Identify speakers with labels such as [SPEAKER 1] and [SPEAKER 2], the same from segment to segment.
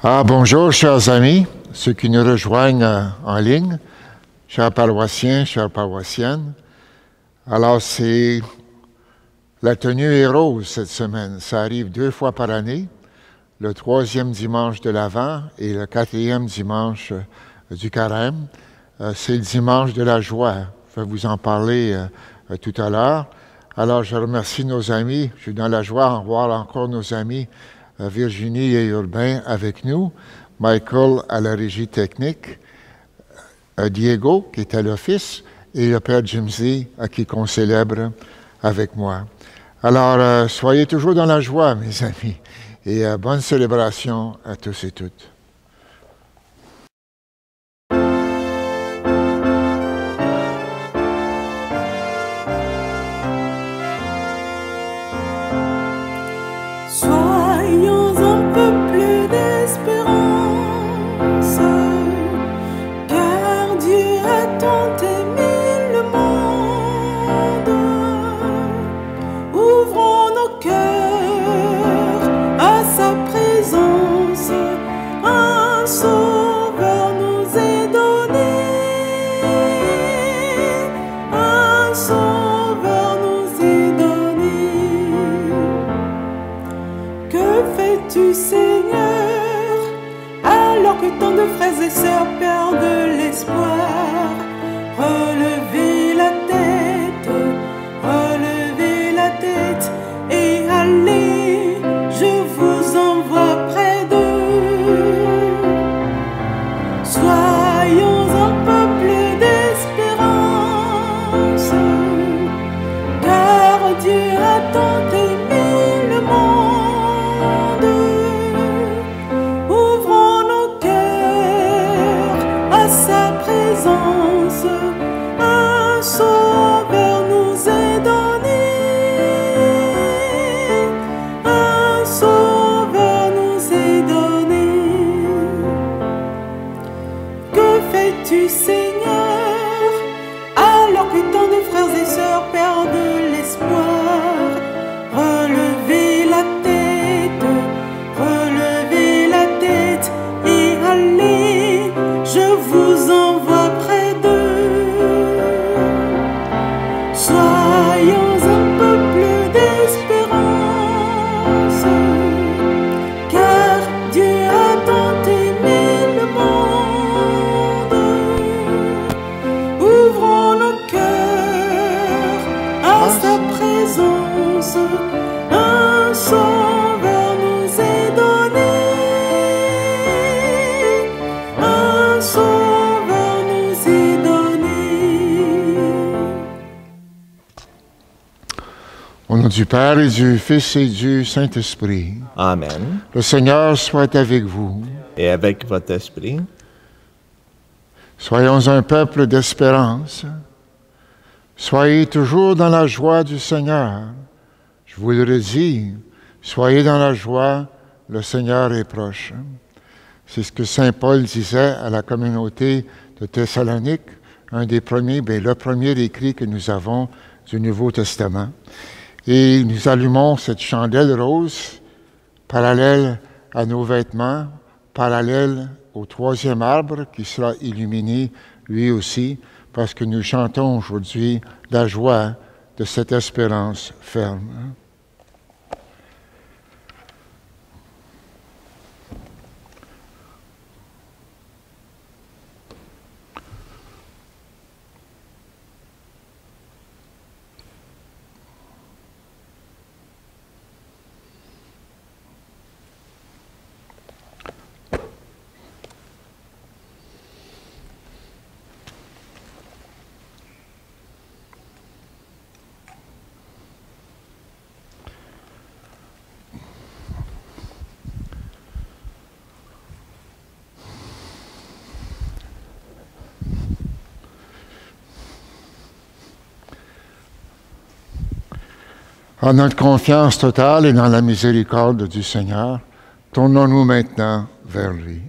[SPEAKER 1] Bonjour, chers amis, ceux qui nous rejoignent en ligne, chers paroissiens, chères paroissiennes. Alors, la tenue est rose cette semaine. Ça arrive 2 fois par année, le 3e dimanche de l'Avent et le 4e dimanche du Carême. C'est le dimanche de la joie. Je vais vous en parler tout à l'heure. Alors, je remercie nos amis. Je suis dans la joie de voir encore nos amis Virginie et Urbain avec nous, Michael à la régie technique, Diego qui est à l'office et le Père Jimsy qui qu'on célèbre avec moi. Alors, soyez toujours dans la joie, mes amis, et bonne célébration à tous et toutes. Au nom du Père et du Fils et du Saint-Esprit.
[SPEAKER 2] Amen.
[SPEAKER 1] Le Seigneur soit avec vous.
[SPEAKER 2] Et avec votre esprit.
[SPEAKER 1] Soyons un peuple d'espérance. Soyez toujours dans la joie du Seigneur. Je vous le redis, soyez dans la joie, le Seigneur est proche. C'est ce que Saint Paul disait à la communauté de Thessalonique, le premier écrit que nous avons du Nouveau Testament. Et nous allumons cette chandelle rose, parallèle à nos vêtements, parallèle au 3e arbre qui sera illuminé lui aussi, parce que nous chantons aujourd'hui la joie de cette espérance ferme. En notre confiance totale et dans la miséricorde du Seigneur, tournons-nous maintenant vers lui.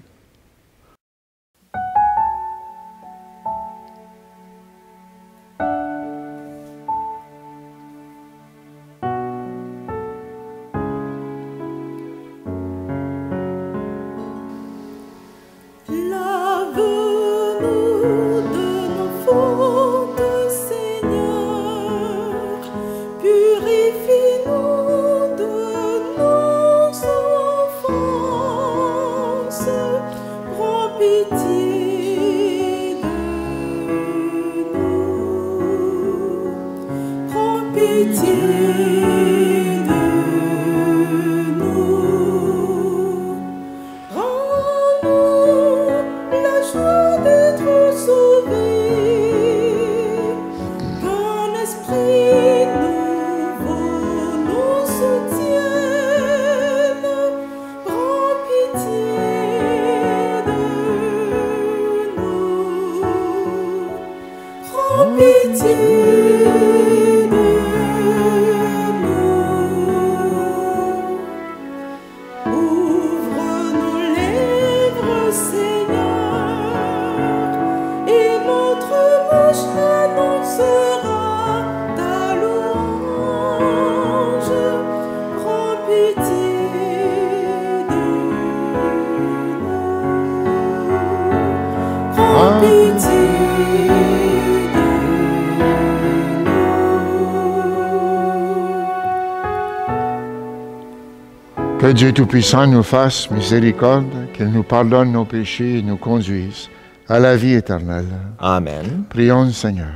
[SPEAKER 1] Que Dieu Tout-Puissant nous fasse miséricorde, qu'il nous pardonne nos péchés et nous conduise à la vie éternelle.
[SPEAKER 2] Amen.
[SPEAKER 1] Prions le Seigneur.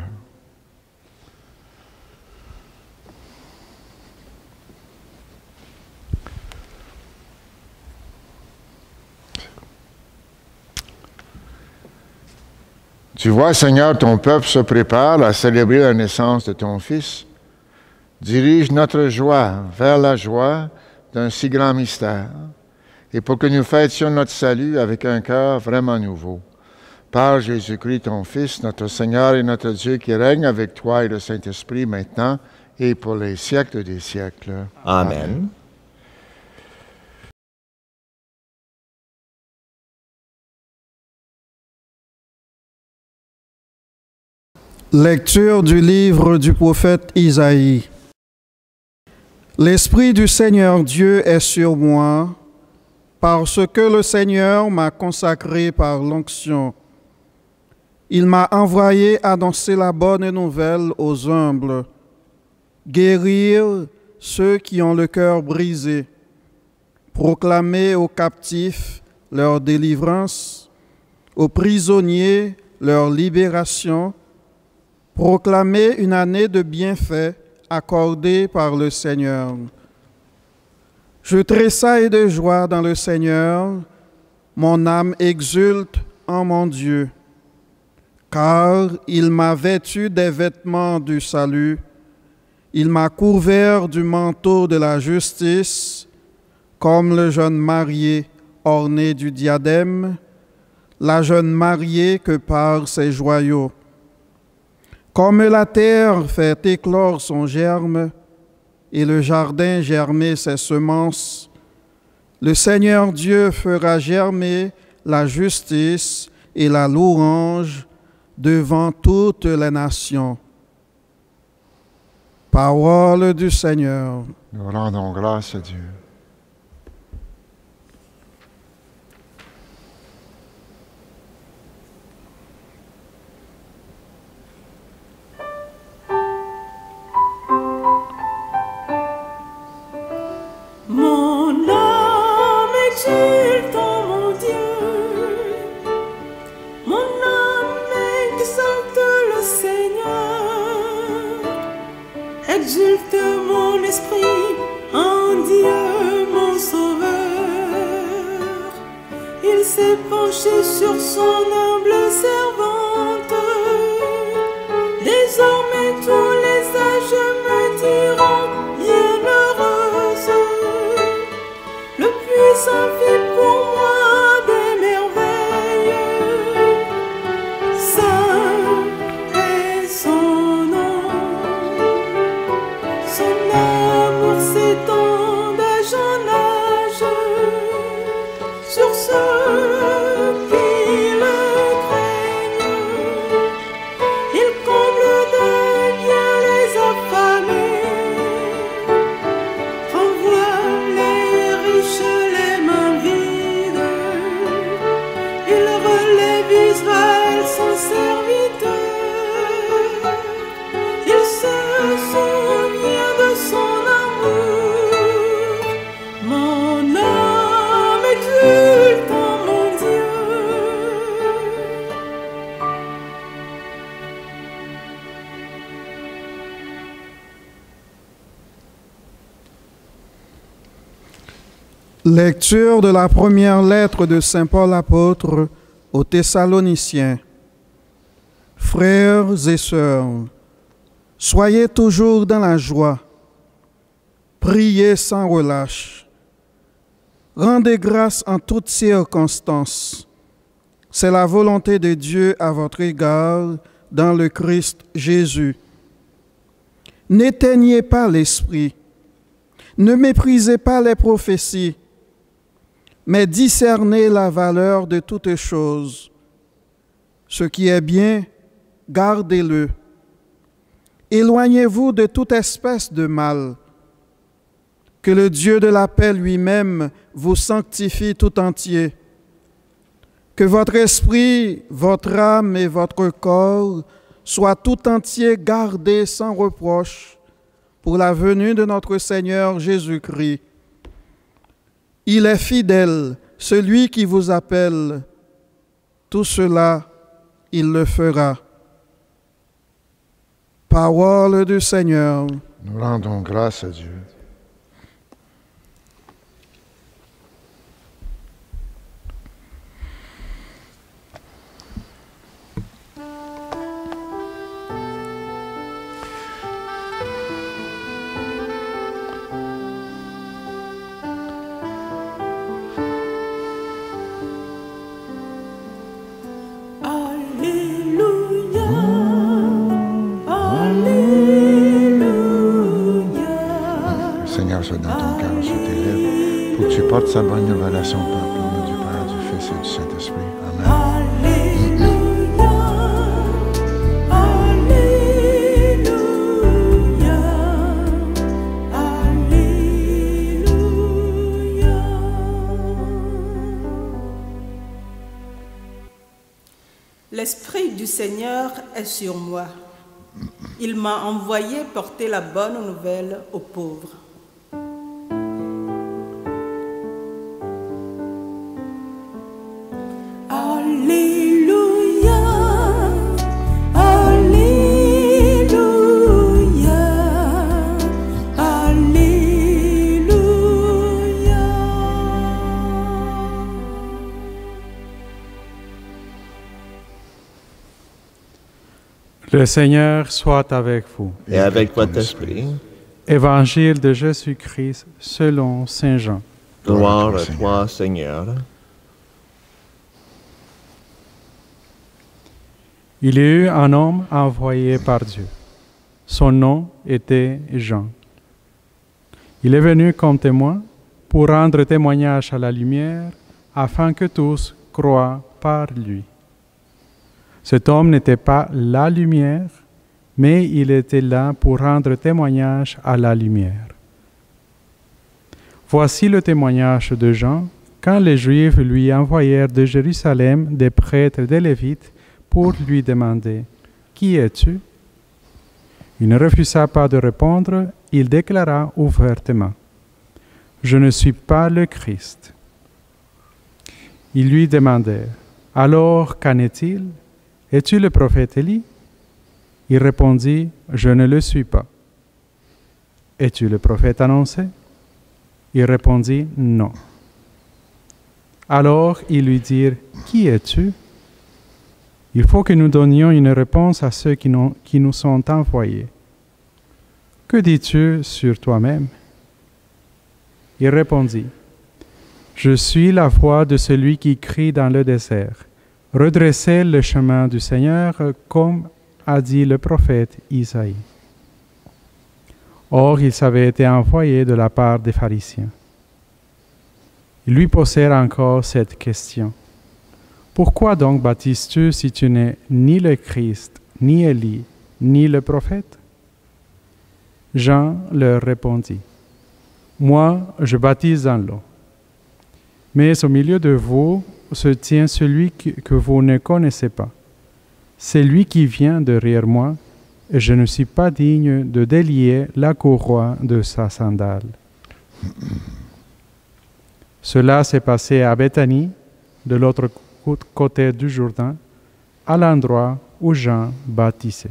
[SPEAKER 1] Tu vois, Seigneur, ton peuple se prépare à célébrer la naissance de ton Fils. Dirige notre joie vers la joie d'un si grand mystère, et pour que nous fêtions notre salut avec un cœur vraiment nouveau. Par Jésus-Christ, ton Fils, notre Seigneur et notre Dieu, qui règne avec toi et le Saint-Esprit maintenant et pour les siècles des siècles.
[SPEAKER 2] Amen.
[SPEAKER 3] Lecture du livre du prophète Isaïe. L'Esprit du Seigneur Dieu est sur moi, parce que le Seigneur m'a consacré par l'onction. Il m'a envoyé annoncer la bonne nouvelle aux humbles, guérir ceux qui ont le cœur brisé, proclamer aux captifs leur délivrance, aux prisonniers leur libération, proclamer une année de bienfaits accordée par le Seigneur. Je tressaille de joie dans le Seigneur, mon âme exulte en mon Dieu, car il m'a vêtu des vêtements du salut, il m'a couvert du manteau de la justice, comme le jeune marié orné du diadème, la jeune mariée que par ses joyaux. Comme la terre fait éclore son germe et le jardin germer ses semences, le Seigneur Dieu fera germer la justice et la louange devant toutes les nations. Parole du Seigneur.
[SPEAKER 1] Nous rendons grâce à Dieu.
[SPEAKER 4] Mon âme exulte en mon Dieu, mon âme exalte le Seigneur, exulte mon esprit en Dieu mon Sauveur. Il s'est penché sur son humble servante, désormais tous les âges me diront bienheureuse. Le puissant fit pour moi des merveilles. Saint est son nom. Son amour s'étend d'âge en âge sur ceux qui le craignent. Il comble de bien les affamés, renvoie les riches les mains vides. Il relève Israël son serviteur. Il se souvient de son amour. Mon âme exulte en mon Dieu.
[SPEAKER 3] Lecture de la première lettre de Saint Paul apôtre aux Thessaloniciens. Frères et sœurs, soyez toujours dans la joie, priez sans relâche, rendez grâce en toutes circonstances. C'est la volonté de Dieu à votre égard dans le Christ Jésus. N'éteignez pas l'esprit, ne méprisez pas les prophéties, mais discernez la valeur de toutes choses. Ce qui est bien, gardez-le. Éloignez-vous de toute espèce de mal. Que le Dieu de la paix lui-même vous sanctifie tout entier. Que votre esprit, votre âme et votre corps soient tout entiers gardés sans reproche pour la venue de notre Seigneur Jésus-Christ. Il est fidèle, celui qui vous appelle. Tout cela, il le fera. Parole du Seigneur.
[SPEAKER 1] Nous rendons grâce à Dieu. Soit dans ton cœur, sur tes lèvres, pour que tu portes sa bonne nouvelle à son peuple, au nom du Père, du Fils et du Saint-Esprit. Amen.
[SPEAKER 5] L'Esprit du Seigneur est sur moi. Il m'a envoyé porter la bonne nouvelle aux pauvres.
[SPEAKER 6] Le Seigneur soit avec vous.
[SPEAKER 2] Et avec votre esprit.
[SPEAKER 6] Évangile de Jésus-Christ selon Saint Jean.
[SPEAKER 2] Gloire à toi, Seigneur.
[SPEAKER 6] Il y eut un homme envoyé par Dieu. Son nom était Jean. Il est venu comme témoin pour rendre témoignage à la lumière, afin que tous croient par lui. Cet homme n'était pas la lumière, mais il était là pour rendre témoignage à la lumière. Voici le témoignage de Jean, quand les Juifs lui envoyèrent de Jérusalem des prêtres et des Lévites pour lui demander « Qui es-tu » Il ne refusa pas de répondre, il déclara ouvertement « Je ne suis pas le Christ ». Ils lui demandèrent « Alors, qu'en est-il ? Es-tu le prophète Élie » Il répondit « Je ne le suis pas ». « Es-tu le prophète annoncé » Il répondit « Non ». Alors ils lui dirent « Qui es-tu » Il faut que nous donnions une réponse à ceux qui nous sont envoyés. « Que dis-tu sur toi-même » Il répondit « Je suis la voix de celui qui crie dans le désert. Redressez le chemin du Seigneur, comme a dit le prophète Isaïe. » Or, ils avaient été envoyés de la part des pharisiens. Ils lui posèrent encore cette question. « Pourquoi donc baptises-tu si tu n'es ni le Christ, ni Élie, ni le prophète ?» Jean leur répondit. « Moi, je baptise dans l'eau. Mais au milieu de vous se tient celui que vous ne connaissez pas. C'est lui qui vient derrière moi, et je ne suis pas digne de délier la courroie de sa sandale. » Cela s'est passé à Béthanie, de l'autre côté du Jourdain, à l'endroit où Jean baptisait.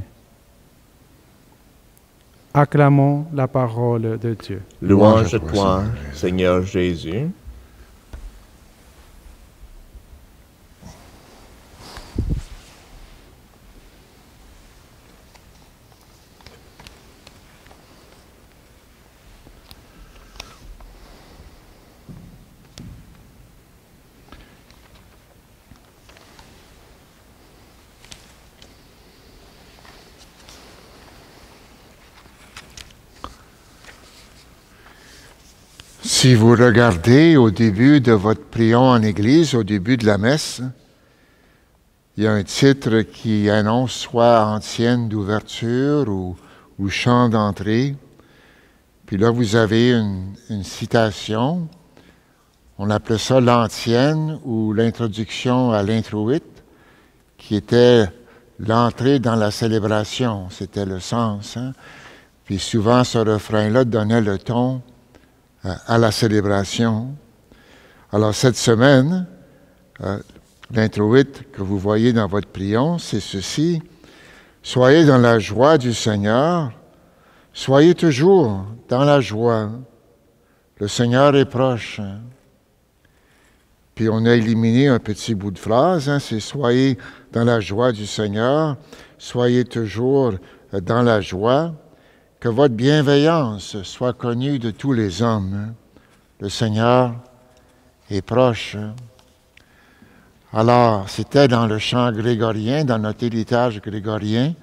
[SPEAKER 6] Acclamons la parole de Dieu.
[SPEAKER 2] Louange à toi, Seigneur Jésus.
[SPEAKER 1] Si vous regardez au début de votre prion en Église, au début de la messe, il y a un titre qui annonce soit antienne d'ouverture ou chant d'entrée. Puis là, vous avez une citation. On appelait ça l'antienne ou l'introduction à l'introïte, qui était l'entrée dans la célébration. C'était le sens. Hein? Puis souvent, ce refrain-là donnait le ton à la célébration. Alors cette semaine, l'introïte que vous voyez dans votre prion, c'est ceci. Soyez dans la joie du Seigneur. Soyez toujours dans la joie. Le Seigneur est proche. Puis on a éliminé un petit bout de phrase, c'est « Soyez dans la joie du Seigneur, soyez toujours dans la joie, que votre bienveillance soit connue de tous les hommes. » Le Seigneur est proche. Alors, c'était dans le chant grégorien, dans notre héritage grégorien.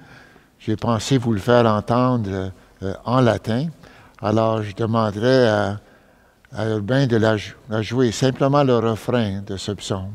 [SPEAKER 1] J'ai pensé vous le faire entendre en latin. Alors, je demanderai à Urbain de la jouer, simplement le refrain de ce psaume.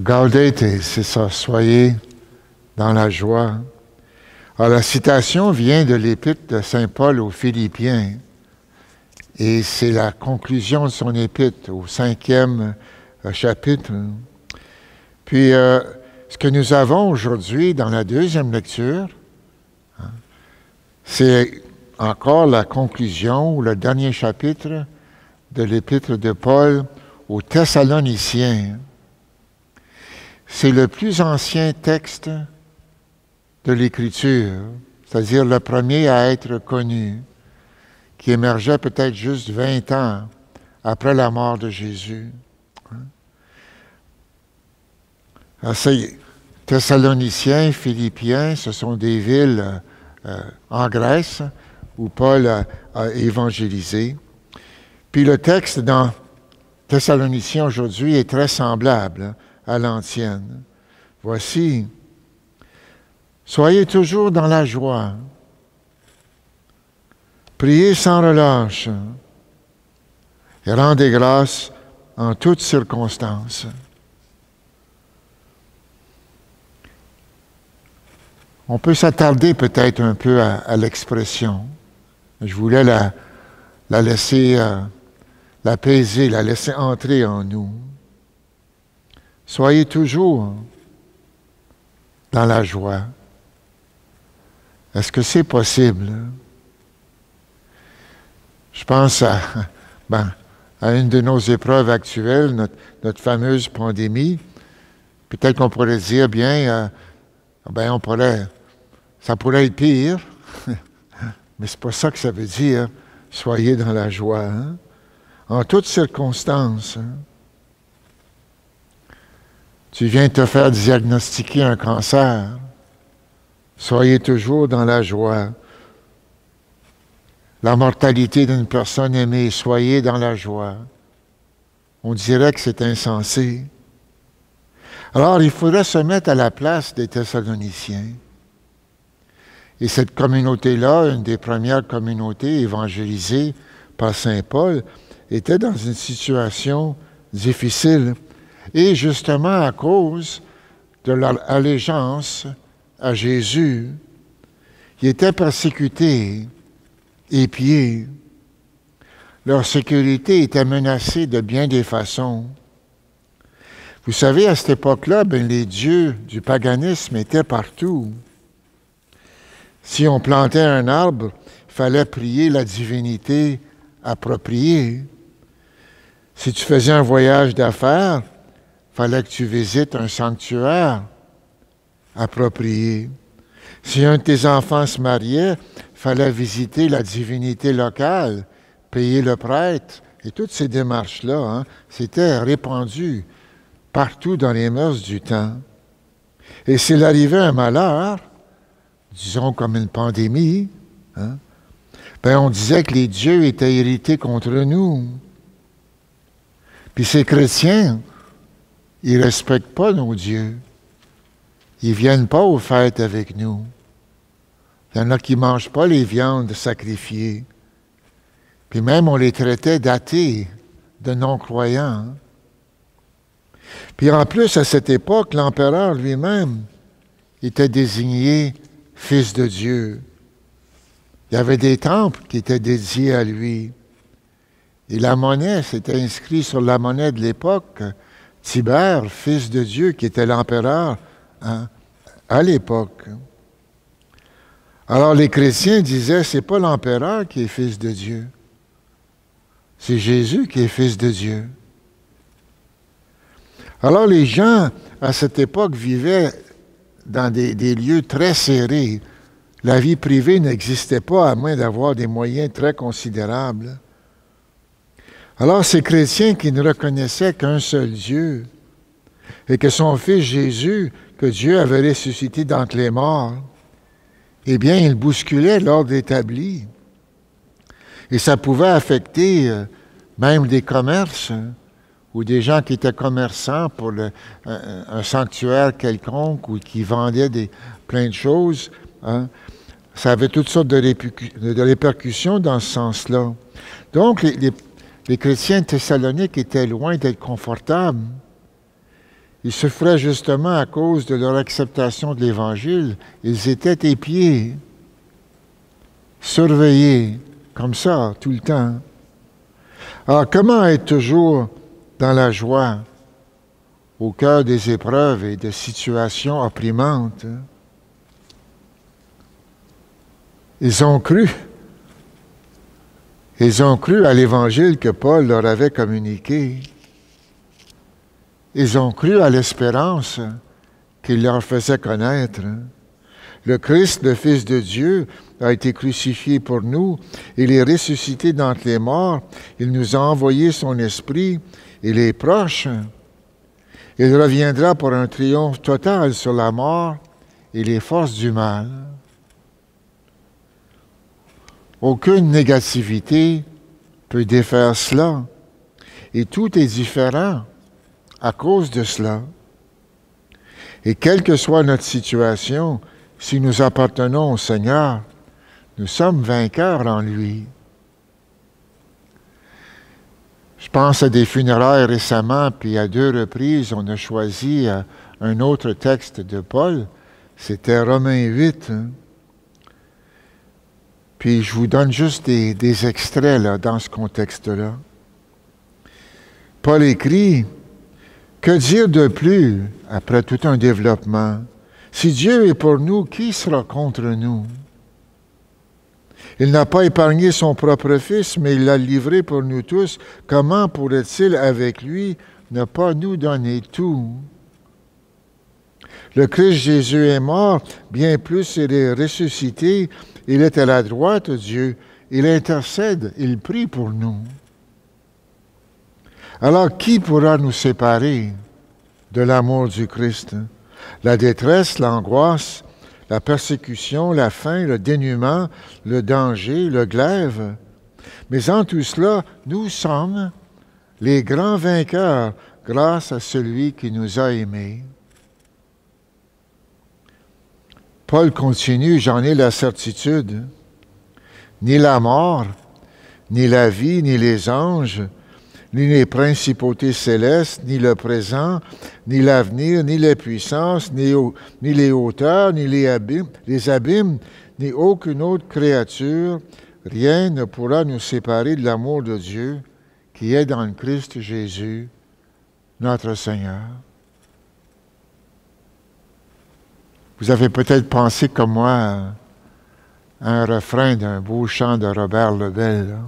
[SPEAKER 1] Gaudete, c'est ça, soyez dans la joie. Alors, la citation vient de l'épître de Saint Paul aux Philippiens, et c'est la conclusion de son épître au 5e chapitre. Puis, ce que nous avons aujourd'hui dans la deuxième lecture, c'est encore la conclusion ou le dernier chapitre de l'épître de Paul aux Thessaloniciens. C'est le plus ancien texte de l'Écriture, c'est-à-dire le premier à être connu, qui émergeait peut-être juste 20 ans après la mort de Jésus. Alors, Thessaloniciens, Philippiens, ce sont des villes en Grèce où Paul a évangélisé. Puis le texte dans Thessaloniciens aujourd'hui est très semblable à l'ancienne. Voici, soyez toujours dans la joie, priez sans relâche et rendez grâce en toutes circonstances. On peut s'attarder peut-être un peu à l'expression. Je voulais la laisser, l'apaiser, la laisser entrer en nous. Soyez toujours dans la joie. Est-ce que c'est possible? Je pense à une de nos épreuves actuelles, notre fameuse pandémie. Peut-être qu'on pourrait dire, ça pourrait être pire, mais c'est pas ça que ça veut dire. Soyez dans la joie, en toutes circonstances. Tu viens te faire diagnostiquer un cancer. Soyez toujours dans la joie. La mortalité d'une personne aimée, soyez dans la joie. On dirait que c'est insensé. Alors, il faudrait se mettre à la place des Thessaloniciens. Et cette communauté-là, une des premières communautés évangélisées par Saint Paul, était dans une situation difficile. Et justement à cause de leur allégeance à Jésus, ils étaient persécutés, épiés. Leur sécurité était menacée de bien des façons. Vous savez, à cette époque-là, les dieux du paganisme étaient partout. Si on plantait un arbre, il fallait prier la divinité appropriée. Si tu faisais un voyage d'affaires, il fallait que tu visites un sanctuaire approprié. Si un de tes enfants se mariait, il fallait visiter la divinité locale, payer le prêtre. Et toutes ces démarches-là, c'était répandu partout dans les mœurs du temps. Et s'il arrivait un malheur, disons comme une pandémie, hein, ben on disait que les dieux étaient irrités contre nous. Puis ces chrétiens, ils ne respectent pas nos dieux. Ils ne viennent pas aux fêtes avec nous. Il y en a qui ne mangent pas les viandes sacrifiées. Puis même, on les traitait d'athées, de non-croyants. Puis en plus, à cette époque, l'empereur lui-même était désigné fils de Dieu. Il y avait des temples qui étaient dédiés à lui. Et la monnaie, c'était inscrit sur la monnaie de l'époque, Tibère, fils de Dieu, qui était l'empereur hein, à l'époque. Alors les chrétiens disaient, c'est pas l'empereur qui est fils de Dieu, c'est Jésus qui est fils de Dieu. Alors les gens, à cette époque, vivaient dans des lieux très serrés. La vie privée n'existait pas à moins d'avoir des moyens très considérables. Alors ces chrétiens qui ne reconnaissaient qu'un seul Dieu et que son Fils Jésus, que Dieu avait ressuscité d'entre les morts, eh bien, ils bousculaient l'ordre établi. Et ça pouvait affecter même des commerces ou des gens qui étaient commerçants pour un sanctuaire quelconque ou qui vendaient plein de choses. Hein. Ça avait toutes sortes de répercussions dans ce sens-là. Donc, les chrétiens thessaloniques étaient loin d'être confortables. Ils souffraient justement à cause de leur acceptation de l'Évangile. Ils étaient épiés, surveillés, comme ça, tout le temps. Alors, comment être toujours dans la joie, au cœur des épreuves et de situations opprimantes? Ils ont cru. Ils ont cru à l'Évangile que Paul leur avait communiqué. Ils ont cru à l'espérance qu'il leur faisait connaître. Le Christ, le Fils de Dieu, a été crucifié pour nous. Il est ressuscité d'entre les morts. Il nous a envoyé son Esprit. Il est proche. Il reviendra pour un triomphe total sur la mort et les forces du mal. Aucune négativité peut défaire cela. Et tout est différent à cause de cela. Et quelle que soit notre situation, si nous appartenons au Seigneur, nous sommes vainqueurs en lui. Je pense à des funérailles récemment, puis à 2 reprises, on a choisi un autre texte de Paul. C'était Romains 8. Hein. Puis je vous donne juste des extraits là, dans ce contexte-là. Paul écrit, « Que dire de plus après tout un développement? Si Dieu est pour nous, qui sera contre nous? Il n'a pas épargné son propre Fils, mais il l'a livré pour nous tous. Comment pourrait-il avec lui ne pas nous donner tout? Le Christ Jésus est mort, bien plus il est ressuscité, il est à la droite de Dieu, il intercède, il prie pour nous. Alors, qui pourra nous séparer de l'amour du Christ? La détresse, l'angoisse, la persécution, la faim, le dénuement, le danger, le glaive. Mais en tout cela, nous sommes les grands vainqueurs grâce à celui qui nous a aimés. Paul continue, j'en ai la certitude. Ni la mort, ni la vie, ni les anges, ni les principautés célestes, ni le présent, ni l'avenir, ni les puissances, ni les hauteurs, ni les abîmes, ni aucune autre créature, rien ne pourra nous séparer de l'amour de Dieu qui est dans le Christ Jésus, notre Seigneur. Vous avez peut-être pensé comme moi à un refrain d'un beau chant de Robert Lebel, là,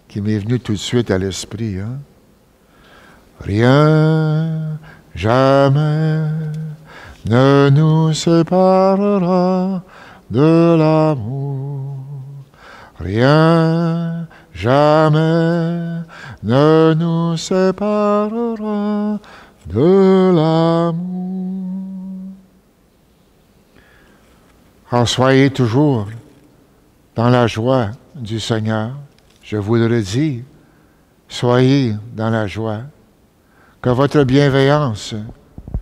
[SPEAKER 1] qui m'est venu tout de suite à l'esprit. Hein? Rien, jamais, ne nous séparera de l'amour. Rien, jamais, ne nous séparera de l'amour. Alors soyez toujours dans la joie du Seigneur. Je vous le dis, soyez dans la joie. Que votre bienveillance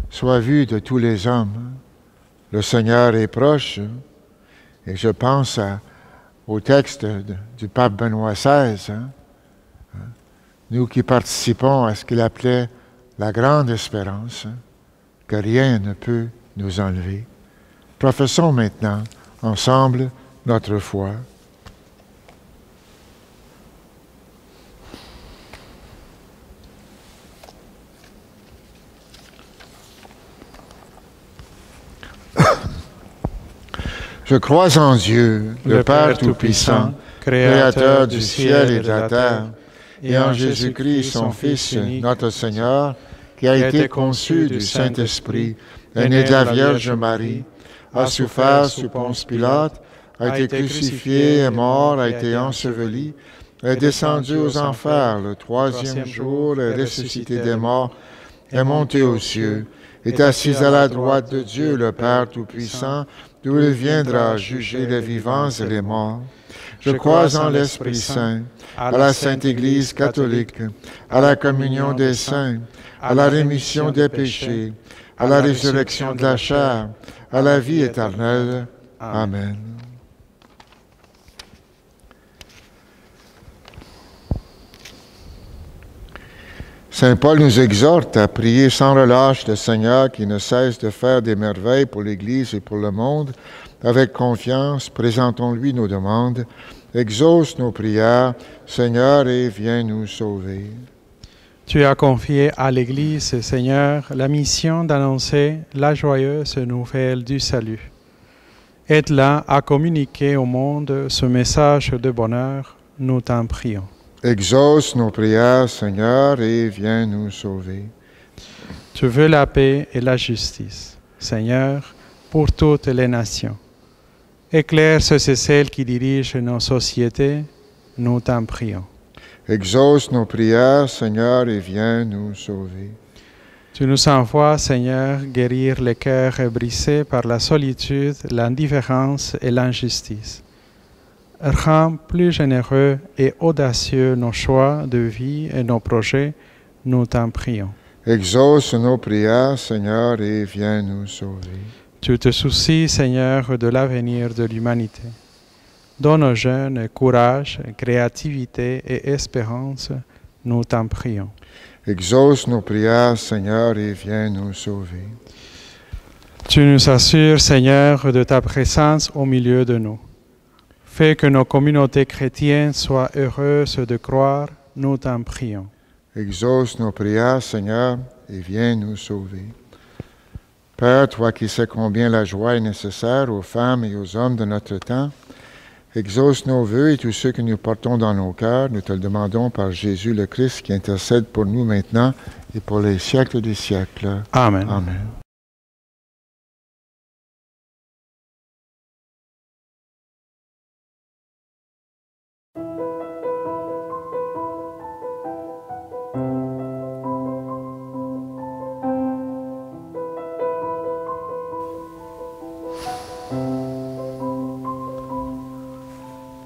[SPEAKER 1] soit vue de tous les hommes. Le Seigneur est proche. Et je pense au texte du pape Benoît XVI. Nous qui participons à ce qu'il appelait la grande espérance, que rien ne peut nous enlever. Professons maintenant ensemble notre foi. Je crois en Dieu, le Père Tout-Puissant, Créateur du ciel et de la terre, et en Jésus-Christ, son Fils, notre Seigneur, qui a été conçu du Saint-Esprit, est né de la Vierge Marie, a souffert sous Ponce Pilate, a été crucifié, est mort, a été enseveli, est descendu aux enfers le troisième jour, est ressuscité des morts, est monté aux cieux, est assis à la droite de Dieu, le Père Tout-Puissant, d'où il viendra juger les vivants et les morts. Je crois en l'Esprit Saint, à la Sainte Église catholique, à la communion des saints, à la rémission des péchés, à la résurrection de la chair, à la vie éternelle. Amen. Saint Paul nous exhorte à prier sans relâche le Seigneur qui ne cesse de faire des merveilles pour l'Église et pour le monde. Avec confiance, présentons-lui nos demandes. Exauce nos prières, Seigneur, et viens nous sauver.
[SPEAKER 6] Tu as confié à l'Église, Seigneur, la mission d'annoncer la joyeuse nouvelle du salut. Aide-la à communiquer au monde ce message de bonheur, nous t'en prions.
[SPEAKER 1] Exauce nos prières, Seigneur, et viens nous sauver.
[SPEAKER 6] Tu veux la paix et la justice, Seigneur, pour toutes les nations. Éclaire ceux et celles qui dirigent nos sociétés, nous t'en prions.
[SPEAKER 1] Exauce nos prières, Seigneur, et viens nous sauver.
[SPEAKER 6] Tu nous envoies, Seigneur, guérir les cœurs brisés par la solitude, l'indifférence et l'injustice. Rends plus généreux et audacieux nos choix de vie et nos projets, nous t'en prions.
[SPEAKER 1] Exauce nos prières, Seigneur, et viens nous sauver.
[SPEAKER 6] Tu te soucies, Seigneur, de l'avenir de l'humanité. Donne aux jeunes courage, créativité et espérance, nous t'en prions.
[SPEAKER 1] Exauce nos prières, Seigneur, et viens nous sauver.
[SPEAKER 6] Tu nous assures, Seigneur, de ta présence au milieu de nous. Fais que nos communautés chrétiennes soient heureuses de croire, nous t'en prions.
[SPEAKER 1] Exauce nos prières, Seigneur, et viens nous sauver. Père, toi qui sais combien la joie est nécessaire aux femmes et aux hommes de notre temps, exauce nos vœux et tous ceux que nous portons dans nos cœurs. Nous te le demandons par Jésus le Christ qui intercède pour nous maintenant et pour les siècles des siècles.
[SPEAKER 6] Amen.
[SPEAKER 1] Amen.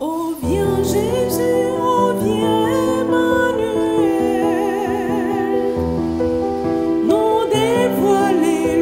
[SPEAKER 4] Oh viens Jésus, oh viens Emmanuel, nous dévoiler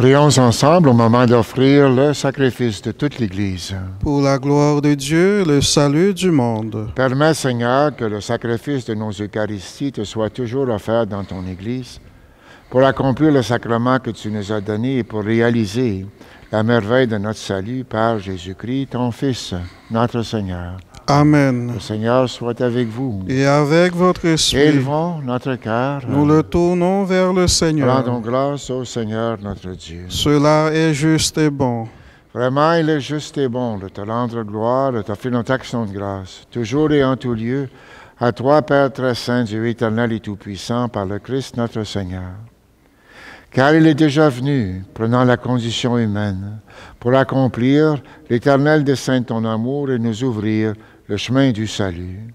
[SPEAKER 1] Prions ensemble au moment d'offrir le sacrifice de toute l'Église.
[SPEAKER 3] Pour la gloire de Dieu, le salut du monde.
[SPEAKER 1] Permets, Seigneur, que le sacrifice de nos Eucharisties te soit toujours offert dans ton Église, pour accomplir le sacrement que tu nous as donné et pour réaliser la merveille de notre salut par Jésus-Christ, ton Fils, notre Seigneur.
[SPEAKER 3] Amen.
[SPEAKER 1] Le Seigneur soit avec vous.
[SPEAKER 3] Et avec votre esprit,
[SPEAKER 1] Élevons notre cœur.
[SPEAKER 3] nous le tournons vers le Seigneur.
[SPEAKER 1] Rendons grâce au Seigneur notre Dieu.
[SPEAKER 3] Cela est juste et bon.
[SPEAKER 1] Vraiment, il est juste et bon de te rendre gloire, de t'offrir notre action de grâce, toujours et en tout lieu, à toi, Père très saint, Dieu éternel et tout-puissant, par le Christ notre Seigneur. Car il est déjà venu, prenant la condition humaine, pour accomplir l'éternel dessein de ton amour et nous ouvrir le chemin du salut.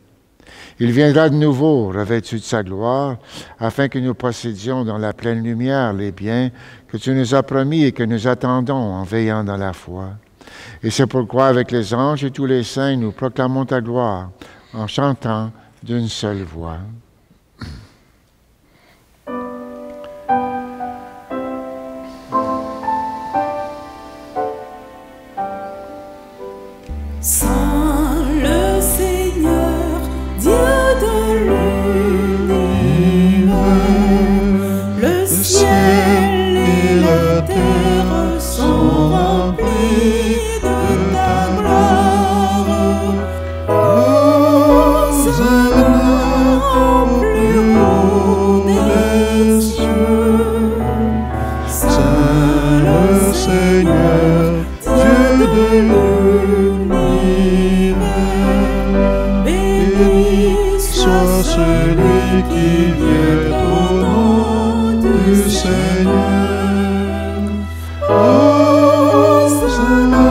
[SPEAKER 1] Il viendra de nouveau, revêtu de sa gloire, afin que nous possédions dans la pleine lumière les biens que tu nous as promis et que nous attendons en veillant dans la foi. Et c'est pourquoi, avec les anges et tous les saints, nous proclamons ta gloire, en chantant d'une seule voix.
[SPEAKER 4] Saint le Seigneur, Dieu de l'univers, le ciel et la terre sont remplis de ta gloire. Hosanna au plus haut des cieux. Saint le Seigneur, Dieu de l'univers, soit celui qui vient au nom du Seigneur. Hosanna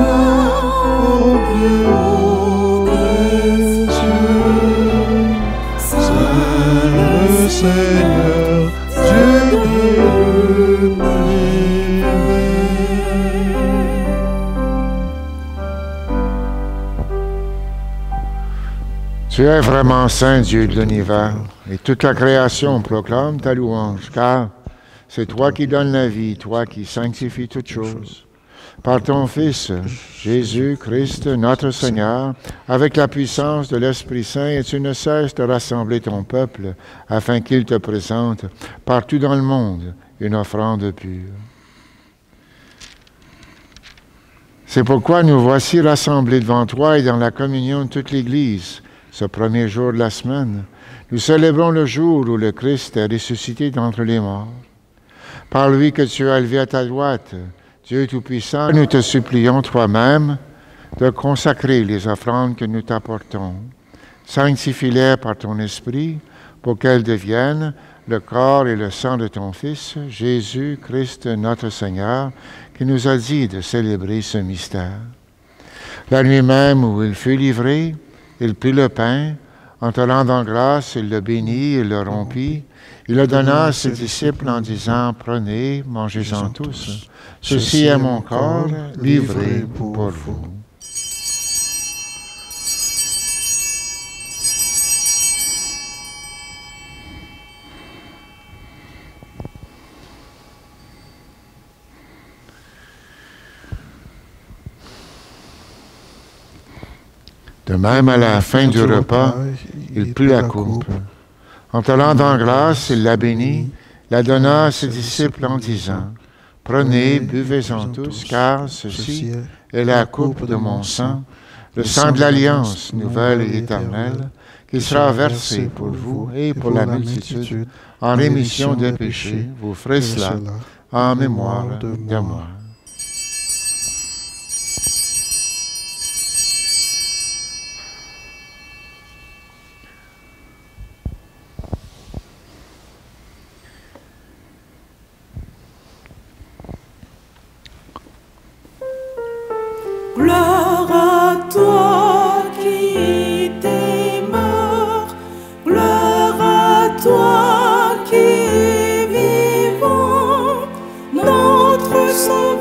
[SPEAKER 4] au plus haut des cieux. Saint le Seigneur, Dieu de l'univers.
[SPEAKER 1] Tu es vraiment saint, Dieu de l'univers, et toute la création proclame ta louange, car c'est toi qui donnes la vie, toi qui sanctifies toutes choses. Par ton Fils, Jésus-Christ, notre Seigneur, avec la puissance de l'Esprit Saint, et tu ne cesses de rassembler ton peuple, afin qu'il te présente partout dans le monde une offrande pure. C'est pourquoi nous voici rassemblés devant toi et dans la communion de toute l'Église, ce premier jour de la semaine. Nous célébrons le jour où le Christ est ressuscité d'entre les morts. Par lui que tu as élevé à ta droite, Dieu Tout-Puissant, nous te supplions toi-même de consacrer les offrandes que nous t'apportons. Sanctifie-les par ton Esprit pour qu'elles deviennent le corps et le sang de ton Fils, Jésus-Christ notre Seigneur, qui nous a dit de célébrer ce mystère. La nuit même où il fut livré, il prit le pain, en te rendant grâce, il le bénit, il le rompit, il le donna à ses disciples en disant, « Prenez, mangez-en tous, ceci est mon corps livré pour vous. » De même, à la fin du repas, il prit la coupe. En te rendant grâce, il la bénit, la donna à ses disciples en disant, « Prenez, buvez-en tous, car ceci est la coupe de mon sang, le sang de l'Alliance nouvelle et éternelle, qui sera versé pour vous et pour la multitude en rémission des péchés. Vous ferez cela en mémoire de moi. »
[SPEAKER 4] Gloire à toi qui étais mort, gloire à toi qui es vivant, notre Sauveur.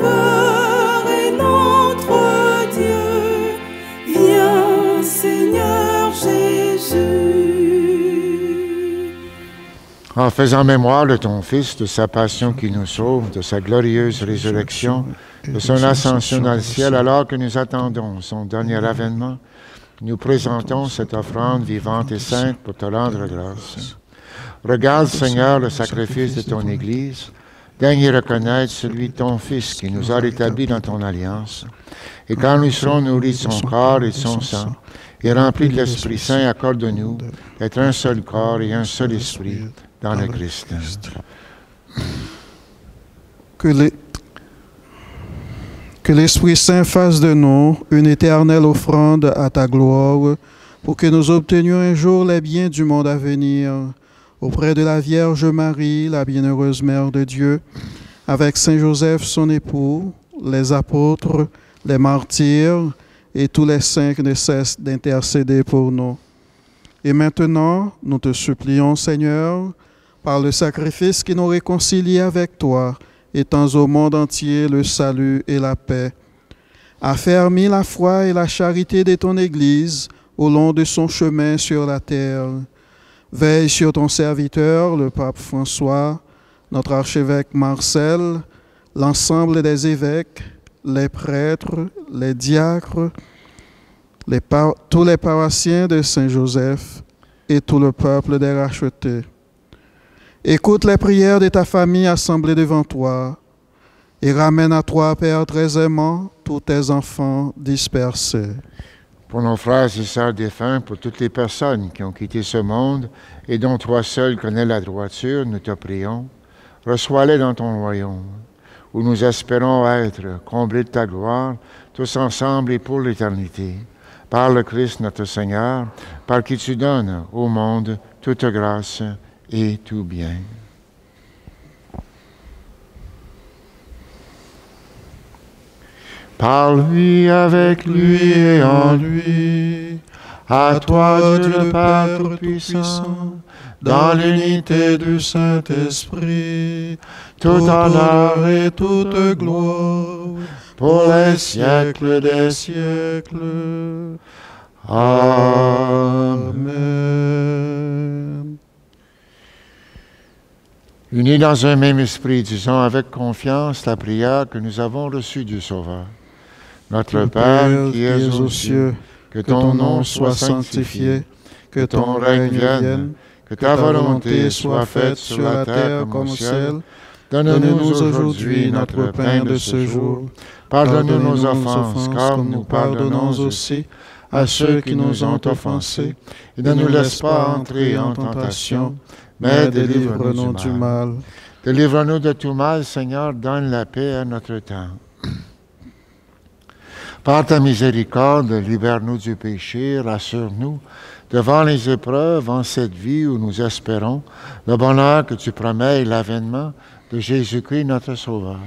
[SPEAKER 1] En faisant mémoire de ton Fils, de sa passion qui nous sauve, de sa glorieuse résurrection, de son ascension dans le ciel, alors que nous attendons son dernier avènement, nous présentons cette offrande vivante et sainte pour te rendre grâce. Regarde, Seigneur, le sacrifice de ton Église. Daigne y reconnaître celui de ton Fils qui nous a rétablis dans ton alliance. Et quand nous serons nourris de son corps et de son sang, et remplis de l'Esprit Saint, accorde-nous d'être un seul corps et un seul esprit dans le Christ.
[SPEAKER 3] Que l'Esprit Saint fasse de nous une éternelle offrande à ta gloire, pour que nous obtenions un jour les biens du monde à venir, auprès de la Vierge Marie, la bienheureuse Mère de Dieu, avec Saint Joseph, son époux, les apôtres, les martyrs et tous les saints qui ne cessent d'intercéder pour nous. Et maintenant, nous te supplions, Seigneur, par le sacrifice qui nous réconcilie avec toi, étends au monde entier le salut et la paix. Affermis la foi et la charité de ton Église au long de son chemin sur la terre. Veille sur ton serviteur, le pape François, notre archevêque Marcel, l'ensemble des évêques, les prêtres, les diacres, tous les paroissiens de Saint-Joseph et tout le peuple des rachetés. Écoute les prières de ta famille assemblée devant toi et ramène à toi, Père très aimant, tous tes enfants dispersés.
[SPEAKER 1] Pour nos frères et sœurs défunts, pour toutes les personnes qui ont quitté ce monde et dont toi seul connais la droiture, nous te prions, reçois-les dans ton royaume, où nous espérons être comblés de ta gloire, tous ensemble et pour l'éternité. Par le Christ notre Seigneur, par qui tu donnes au monde toute grâce et tout bien. Par lui, avec lui et en lui, à toi Dieu le Père Tout-Puissant, dans l'unité du Saint-Esprit, tout honneur et toute gloire, pour les siècles des siècles. Amen. Unis dans un même esprit, disons avec confiance la prière que nous avons reçue du Sauveur. Notre Père qui es aux cieux, que ton nom soit sanctifié, que ton règne vienne, que ta volonté soit faite sur la terre comme au ciel. Donne-nous aujourd'hui notre pain de ce jour. Pardonne-nous nos offenses, comme nous pardonnons aussi à ceux qui nous ont offensés. Et ne nous laisse pas entrer en tentation, mais délivre-nous du mal. Délivre-nous de tout mal, Seigneur, donne la paix à notre temps. Par ta miséricorde, libère-nous du péché, rassure-nous devant les épreuves en cette vie où nous espérons le bonheur que tu promets et l'avènement de Jésus-Christ notre Sauveur.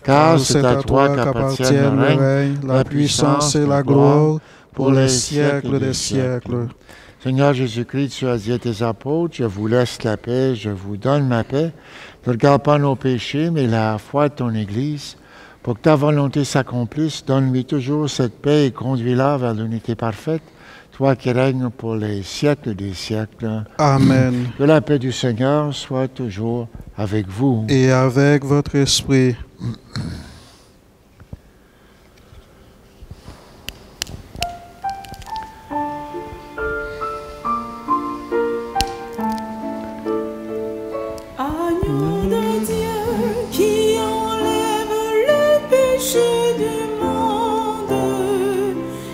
[SPEAKER 1] Car c'est à toi qu'appartiennent le règne, la puissance et la gloire pour les siècles des siècles. Seigneur Jésus-Christ, tu as dit à tes apôtres, je vous laisse la paix, je vous donne ma paix. Ne regarde pas nos péchés, mais la foi de ton Église. Pour que ta volonté s'accomplisse, donne-lui toujours cette paix et conduis-la vers l'unité parfaite, toi qui règnes pour les siècles des siècles.
[SPEAKER 3] Amen.
[SPEAKER 1] Que la paix du Seigneur soit toujours avec vous.
[SPEAKER 3] Et avec votre esprit.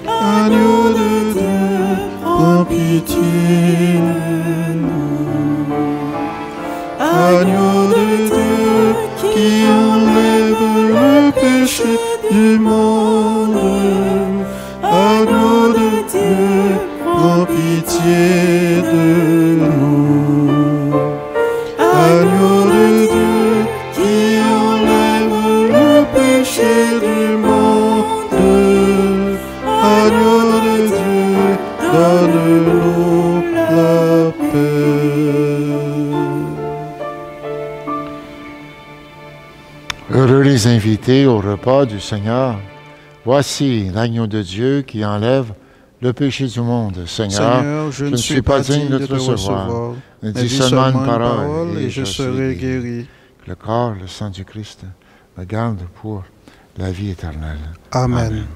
[SPEAKER 4] Agneau de Dieu, prends pitié de nous. Agneau de Dieu, qui enlève le péché du monde. Agneau de Dieu, prends pitié de nous. Agneau de Dieu, qui enlève le péché du monde. Agneau de Dieu, donne-nous la paix.
[SPEAKER 1] Heureux les invités au repas du Seigneur. Voici l'agneau de Dieu qui enlève le péché du monde. Seigneur,
[SPEAKER 3] je ne suis pas digne de te recevoir.
[SPEAKER 1] Mais dis seulement une
[SPEAKER 3] parole et je serai guéri.
[SPEAKER 1] Le corps, le sang du Christ me garde pour la vie éternelle.
[SPEAKER 3] Amen.
[SPEAKER 1] Amen.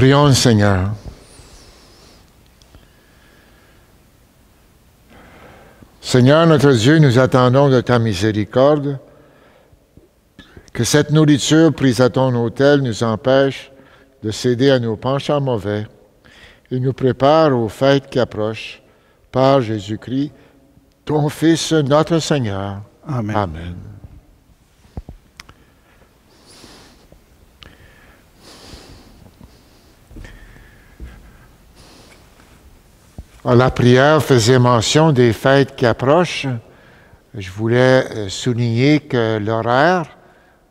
[SPEAKER 1] Prions le Seigneur. Seigneur notre Dieu, nous attendons de ta miséricorde que cette nourriture prise à ton autel nous empêche de céder à nos penchants mauvais et nous prépare aux fêtes qui approchent par Jésus-Christ, ton Fils, notre Seigneur.
[SPEAKER 3] Amen.
[SPEAKER 1] Amen. La prière faisait mention des fêtes qui approchent. Je voulais souligner que l'horaire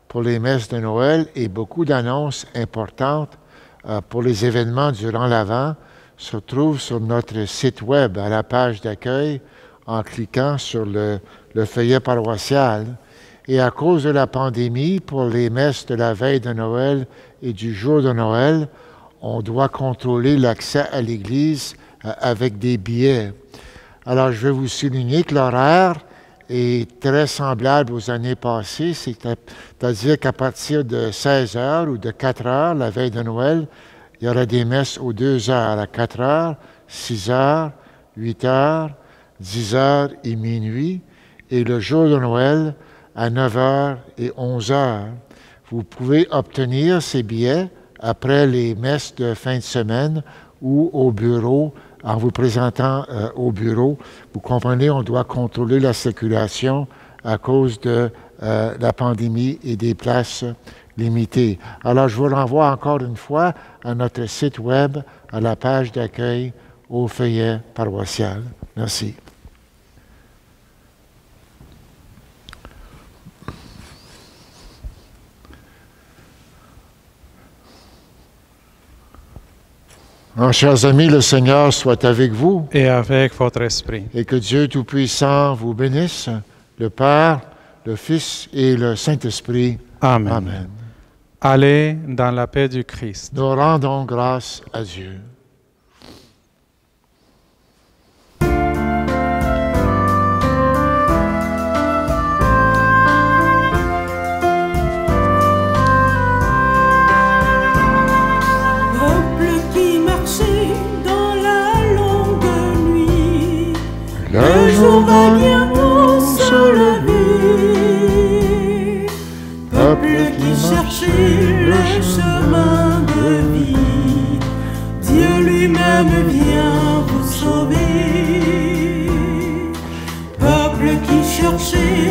[SPEAKER 1] pour les messes de Noël et beaucoup d'annonces importantes pour les événements durant l'Avent se trouvent sur notre site web à la page d'accueil en cliquant sur le feuillet paroissial. Et à cause de la pandémie, pour les messes de la veille de Noël et du jour de Noël, on doit contrôler l'accès à l'Église avec des billets. Alors, je vais vous souligner que l'horaire est très semblable aux années passées, c'est-à-dire qu'à partir de 16 heures ou de 4 heures, la veille de Noël, il y aura des messes aux 2 heures, à 4 heures, 6 heures, 8 heures, 10 heures et minuit, et le jour de Noël, à 9 heures et 11 heures. Vous pouvez obtenir ces billets après les messes de fin de semaine ou au bureau, en vous présentant au bureau. Vous comprenez, on doit contrôler la circulation à cause de la pandémie et des places limitées. Alors, je vous renvoie encore une fois à notre site web, à la page d'accueil, au feuillet paroissial. Merci. Chers amis, le Seigneur soit avec vous.
[SPEAKER 6] Et avec votre esprit.
[SPEAKER 1] Et que Dieu Tout-Puissant vous bénisse, le Père, le Fils et le Saint-Esprit.
[SPEAKER 6] Amen.
[SPEAKER 1] Amen.
[SPEAKER 6] Allez dans la paix du Christ.
[SPEAKER 1] Nous rendons grâce à Dieu.
[SPEAKER 4] Le jour va bientôt se lever. Peuple qui cherchait le chemin de vie, Dieu lui-même vient vous sauver. Peuple qui cherchait